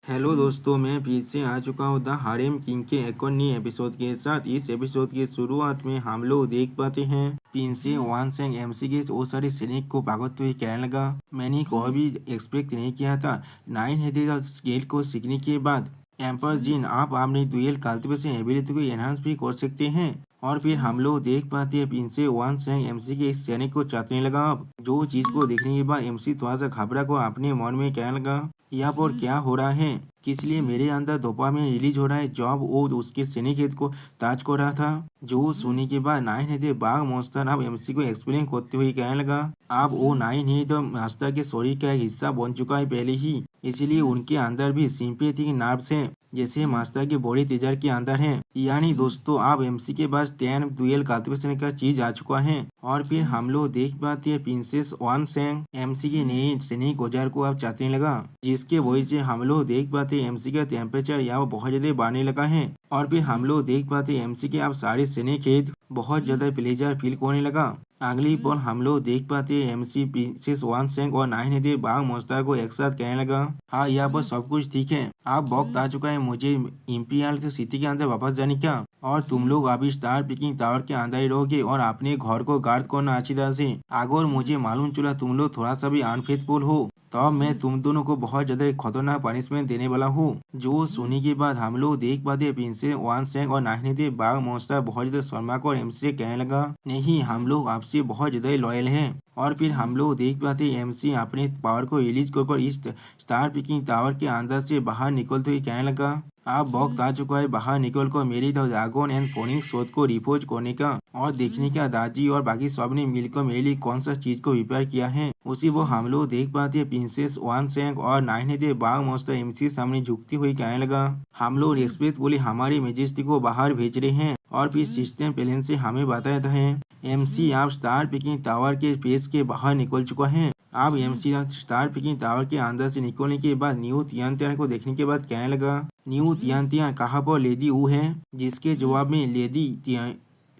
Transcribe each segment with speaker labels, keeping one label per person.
Speaker 1: Hello दोस्तों, मैं फिर से आ चुका हूँ द हारेम किंग के एक और नए एपिसोड के साथ। इस एपिसोड की शुरुआत में हम लोग देख पाते हैं प्रिंसेस वानसेंग एमसी के वो सारे सैनिक को भागते हुए कहने लगा, मैंने कोई भी एक्सपेक्ट नहीं किया था। नाइन हेडेड स्केल को सीखने के बाद एम्पर जिन आप अपनी डुअल कल्टीवेशन एबिलिटी को एनहांस भी कर सकते हैं। और फिर हम लोग देख पाते हैं प्रिंसेस वानसेंग एमसी के इस सैनिक को चाटने लगा। अब जो चीज को देखने के बाद एमसी थोड़ा सा घबरा को अपने मन में कहने लगा, यहाँ पर क्या हो रहा है, किस लिए मेरे अंदर डोपामिन रिलीज हो रहा है जब वो उसके सैनिक हित को ताज कर रहा था। जो सुनने के बाद नाइन हेड बाघ मॉन्स्टर अब एमसी को एक्सप्लेन करते हुए कहने लगा, अब वो नाइन हेड मास्टर के शरीर का एक हिस्सा बन चुका है पहले ही, इसलिए उनके अंदर भी सिंपैथिक नर्व्स हैं जैसे मास्टर के बॉडी तेजर के अंदर है। यानी दोस्तों अब एमसी के पास 10 डुअल कल्टीवेशन का चीज आ चुका है। और फिर हम लोग देख पाते हैं प्रिंसेस वानसेंग एमसी के नए सैनिक औजार को अब चाटने लगा, जिसके वजह से हम लोग देख पाते हैं एमसी का टेम्परेचर यहाँ बहुत ज्यादा बढ़ने लगा है। और फिर हम लोग देख पाते हैं एमसी के अब सारे सैनिक खेत बहुत ज्यादा प्लेजर फील करने लगा। अगली पल हम लोग देख पाते हैं एमसी प्रिंसेस वानसेंग और नाइन हेड बाघ मॉन्स्टर को एक साथ कहने लगा, हाँ यहाँ पर सब कुछ ठीक है, अब वक्त आ चुका है मुझे इम्पीरियल सिटी के अंदर वापस जाने का, और तुम लोग अभी स्टार पिकिंग टावर के अंदर ही रहोगे और अपने घर को गार्ड करना अच्छी तरह से। अगर मुझे मालूम चला तुम लोग थोड़ा सा भी अनफेथफुल हो तो मैं तुम दोनों को बहुत ज्यादा खतरनाक पनिशमेंट देने वाला हूँ। जो सुनने के बाद हम लोग देख पाते प्रिंसेस वानसेंग और नाहिनी बाघ मॉन्स्टर बहुत ज्यादा शर्मा को एमसी से कहने लगा, नहीं हम लोग आपसे बहुत ज्यादा लॉयल हैं। और फिर हम लोग देख पाते एमसी अपने पावर को रिलीज कर इस स्टार पिकिंग टावर के अंदर से बाहर निकलते हुए कहने लगा, अब वक्त आ चुका है बाहर निकल कर मेरी द ड्रैगन एंड फोनिक्स शोध को रिपोज करने का और देखने का दाजी और बाकी सब ने मिलकर मेरे लिए कौन सा चीज को रिपेयर किया है। उसी वो हम लोग देख पाते हैं प्रिंसेस वानसेंग और नाइन हेड बाघ मॉन्स्टर एमसी सामने झुकती हुई कहने लगा, हम लोग रेस्पेक्ट बोले हमारी मेजेस्टी को बाहर भेज रहे हैं और फिर सिस्टम प्लान से हमें बताया है एमसी आप स्टार पिकिंग टावर के पेज के बाहर निकल चुका है। अब एमसी स्टार पिकिंग टावर के अंदर से निकलने के बाद न्यू तियान को देखने के बाद कहने लगा, न्यू तियान कहाँ पर लेडी वो है, जिसके जवाब में लेडी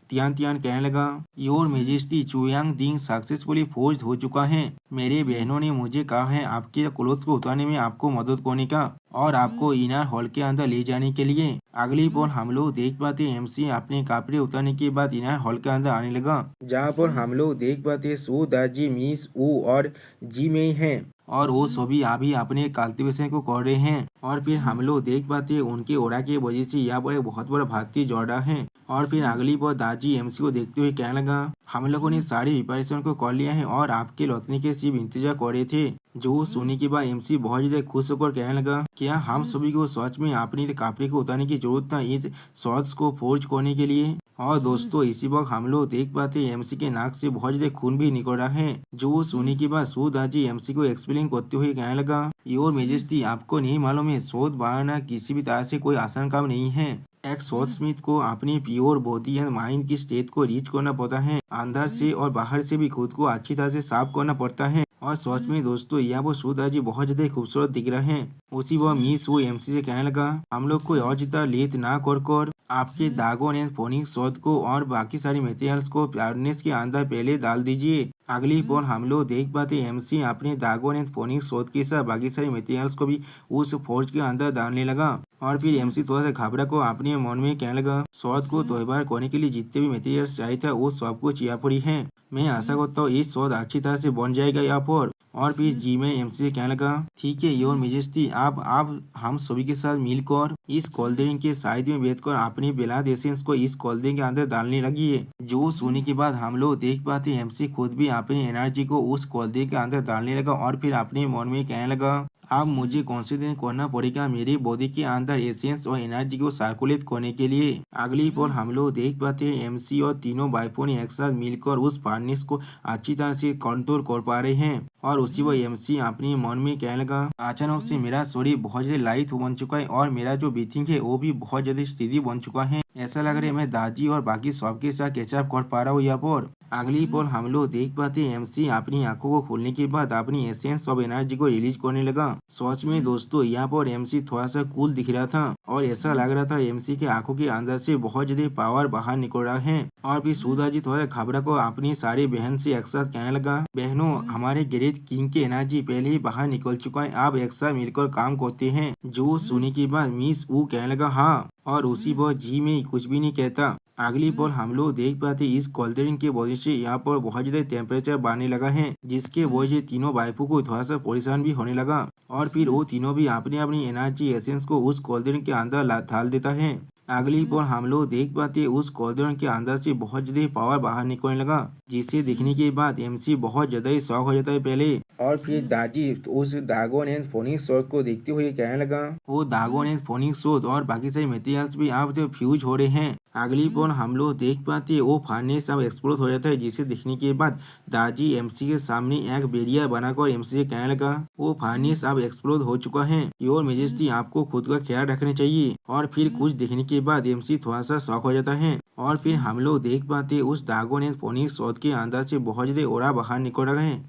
Speaker 1: तियान कहने लगा, your majesty Chuyang Ding successfully forced हो चुका है। मेरे बहनों ने मुझे कहा है आपके क्लोथ्स को उतारने में आपको मदद करने का और आपको इनर हॉल के अंदर ले जाने के लिए। अगली पल हम लोग देख पाते एमसी अपने कपड़े उतारने के बाद इनर हॉल के अंदर आने लगा, जहाँ पर हम लोग देख पाते सो दाजी मिस ऊ और जी में है और वो सभी अभी अपने कल्टीवेशन को कर रहे हैं। और फिर हम लोग देख पाते हैं उनके ओरा की वजह से यहाँ पर एक बहुत बड़ा भारतीय जोड़ा है। और फिर अगली बार दाजी एमसी को देखते हुए कहने लगा, हम लोगों ने सारी प्रिपरेशन को कर लिया है और आपके लौटने के सिर्फ इंतजार कर रहे थे। जो सुनने के बाद एमसी बहुत ज्यादा खुश होकर कहने लगा, क्या हम सभी को सच में अपनी कपड़े को उतारने की जरूरत था इस शॉर्ट्स को फोर्ज करने के लिए। और दोस्तों इसी वक्त हम लोग देख पाते एमसी के नाक से बहुत ज्यादा खून भी निकल रहा है। जो सुनने के बाद सूदाजी एमसी को एक्सप्लेन करते हुए कहने लगा, योर मेजेस्टी आपको नहीं मालूम है शोध बढ़ाना किसी भी तरह से कोई आसान काम नहीं है। एक शोध स्मिथ को अपनी प्योर बॉडी एंड माइंड की स्टेट को रीच करना पड़ता है, अंदर से और बाहर से भी खुद को अच्छी तरह से साफ करना पड़ता है। और सच में दोस्तों यहाँ वो सूदाजी बहुत ज्यादा खूबसूरत दिख रहे हैं। उसी वह मिस वो एमसी से कहने लगा, हम लोग को और जितना लेट ना कर आपके ड्रैगन एंड फोनिक्स शोध को और बाकी सारी मटेरियल्स को प्लानेट्स के अंदर पहले डाल दीजिए। अगली पल हम लोग देख पाते एमसी अपने ड्रैगन एंड फोनिक्स शोध के साथ बाकी सारी मटेरियल्स को भी उस फोर्ज के अंदर डालने लगा। और फिर एमसी थोड़ा सा घबरा को अपने मन में कहने लगा, शोध को तैयार करने के लिए जितने भी मटेरियल्स चाहिए था वो सब कुछ यहाँ पर ही है। मैं आशा करता हूँ इस शोध अच्छी तरह से बन जाएगा यहाँ पर। और फिर जी में एमसी से कहने लगा, ठीक है योर मेजेस्टी आप हम सभी के साथ मिलकर इस कोल्ड्रिंक के साइड में बैठकर अपनी ब्लड एसेंस को इस कोल्ड्रिंक के अंदर डालने लगी है। जो सोने के बाद हम लोग देख पाते एमसी खुद भी अपनी एनर्जी को उस कोल्ड्रिंक के अंदर डालने लगा और फिर अपने मन में कहने लगा, अब मुझे कंसिडर करना पड़ेगा मेरी बॉडी के अंदर एसेंस और एनर्जी को सर्कुलेट करने के लिए। अगली पल हम लोग देख पाते हैं एमसी और तीनों वाइफों ने एक साथ मिलकर उस फार्नेस को अच्छी तरह से कंट्रोल कर पा रहे हैं। और उसी वह एमसी अपने मन में कहने लगा, अचानक से मेरा शरीर बहुत ज्यादा लाइट बन चुका है और मेरा जो ब्रीथिंग है वो भी बहुत ज्यादा स्थिति बन चुका है। ऐसा लग रहा है मैं दादी और बाकी सबके साथ कैचअप कर पा रहा हूँ यहाँ पर। अगली पल हम लोग देख पाते हैं एमसी अपनी आंखों को खोलने के बाद अपनी एसेंस ऑफ एनर्जी को रिलीज करने लगा। सच में दोस्तों यहाँ पर एमसी थोड़ा सा कूल दिख रहा था और ऐसा लग रहा था एमसी के आंखों के अंदर से बहुत ज्यादा पावर बाहर निकल रहा है। और फिर सुधा जी थोड़ा घबरा को अपनी सारी बहन से एक साथ कहने लगा, बहनों हमारे ग्रेट किंग की एनर्जी पहले ही बाहर निकल चुका है, आप एक साथ मिलकर काम करते हैं। जो सुनने के बाद मिस वो कहने लगा हाँ, और उसी पर जी में कुछ भी नहीं कहता। अगली पल हम लोग देख पाते इस कोल्ड की वजह से यहाँ पर बहुत ज्यादा टेम्परेचर बढ़ने लगा है, जिसके वजह से तीनों वाइफों को थोड़ा सा परेशान भी होने लगा। और फिर वो तीनों भी अपनी अपनी एनर्जी एसेंस को उस कोल्ड के अंदर डाल देता है। अगली पल हम लोग देख पाते उस कोल्ड के अंदर से बहुत ज्यादा पावर बाहर निकलने लगा, जिसे देखने के बाद एमसी बहुत ज्यादा ही शौक हो जाता है पहले। और फिर दाजी उस ड्रैगन एंड फोनिक्स सोर्स को देखते हुए कहने लगा, वो ड्रैगन एंड फोनिक्स सोर्स और बाकी सारे मटेरियल्स भी आप तो फ्यूज हो रहे हैं। अगली पल हम लोग देख पाते वो फार्नेस अब एक्सप्लोड हो जाता है, जिसे देखने के बाद दाजी एमसी के सामने एक बैरियर बनाकर एमसी से कहने लगा, वो फार्नेस अब एक्सप्लोड हो चुका है, योर मेजेस्टी आपको खुद का ख्याल रखना चाहिए। और फिर कुछ देखने के बाद एमसी थोड़ा सा शॉक हो जाता है। और फिर हम लोग देख पाते उस ड्रैगन एंड फोनिक्स सोर्स के अंदर से बहुत ज्यादा ओरा बाहर निकल रहा है।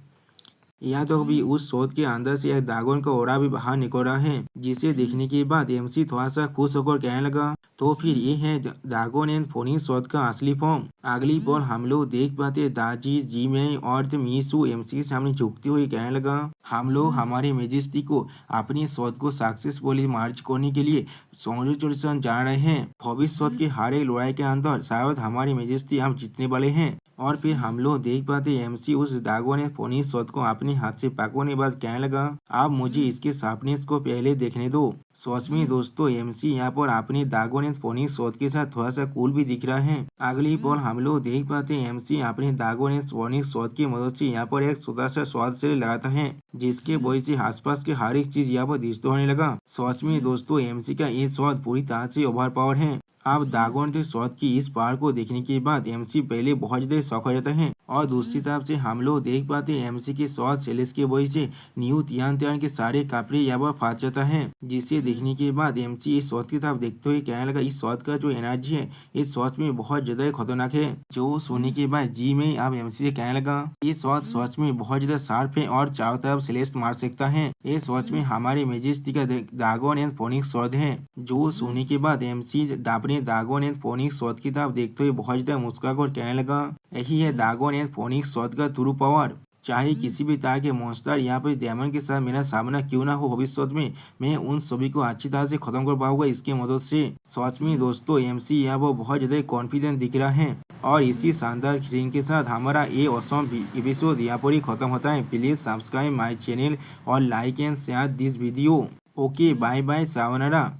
Speaker 1: यहाँ तो भी उस शोध के अंदर से एक ड्रैगन का ओरा भी बाहर निकल रहा है, जिसे देखने के बाद एमसी थोड़ा सा खुश होकर कहने लगा, तो फिर ये है ड्रैगन एंड फोनिक्स शोध का असली फॉर्म। अगली बार हम लोग देख पाते दाजी जी में और मीसू एमसी के सामने झुकते हुए कहने लगा, हम लोग हमारे मेजेस्टी को अपनी शोध को सक्सेसफुली मार्च करने के लिए सॉल्यूशन जा रहे हैं। भविष्य शोध के हर एक लड़ाई के अंदर शायद हमारी मेजेस्टी हम जीतने वाले हैं। और फिर हम लोग देख पाते एमसी उस ड्रैगन एंड फोनिक्स शोध को अपने हाथ से पकड़ने के बाद कहने लगा, आप मुझे इसके शार्पनेस को पहले देखने दो। सच में दोस्तों एमसी यहाँ पर अपने ड्रैगन एंड फोनिक्स शोध के साथ थोड़ा सा कूल भी दिख रहा है। अगली पल हम लोग देख पाते एमसी अपने ड्रैगन एंड फोनिक्स शोध की मदद से यहाँ पर एक छोटा सा स्वाद से लगाता है, जिसके वजह से आसपास के हर एक चीज यहाँ पर दिष्ट होने लगा। सच में दोस्तों एमसी का ये स्वाद पूरी तरह से ओवर पावर है। अब ड्रैगन के शॉट की इस पावर को देखने के बाद एमसी पहले बहुत ज्यादा शौक हो जाता है, और दूसरी तरफ से हम लोग देख पाते हैं एमसी के शॉट सेलेस के वजह से न्यू तियान के सारे कपड़े यहाँ पर फंस जाता है, जिसे देखने के बाद एमसी इस शॉट की तरफ देखते हुए कहने लगा, इस शॉट का जो एनर्जी है इस शॉट में बहुत ज्यादा खतरनाक है। जो सोने के बाद जी में अब एमसी से कहने लगा, ये शॉट सच में बहुत ज्यादा शार्प है और चारों तरफ सेलेस्ट मार सकता है। ये सच में हमारे मेजेस्टी का ड्रैगन एंड फोनिक्स शॉट है। जो सोने के बाद MC dragon and phoenix shot की तरफ देखते हुए बहुत ज्यादा मुस्कुराकर कहने लगा, यही है ड्रैगन एंड फोनिक्स शॉट का ट्रू पावर। चाहे किसी भी तरह के मॉन्स्टर यहाँ पे डेमन के साथ मेरा सामना क्यों ना हो भविष्य में, मैं उन सभी को अच्छी तरह से खत्म कर पाऊंगा इसके मदद से। सच में दोस्तों एमसी यहाँ वो बहुत ज्यादा कॉन्फिडेंट दिख रहा है। और इसी शानदार सीन के साथ हमारा ये ऑसम एपिसोड यहाँ पर ही खत्म होता है। प्लीज सब्सक्राइब माई चैनल और like and share this video. Okay bye bye सावनारा।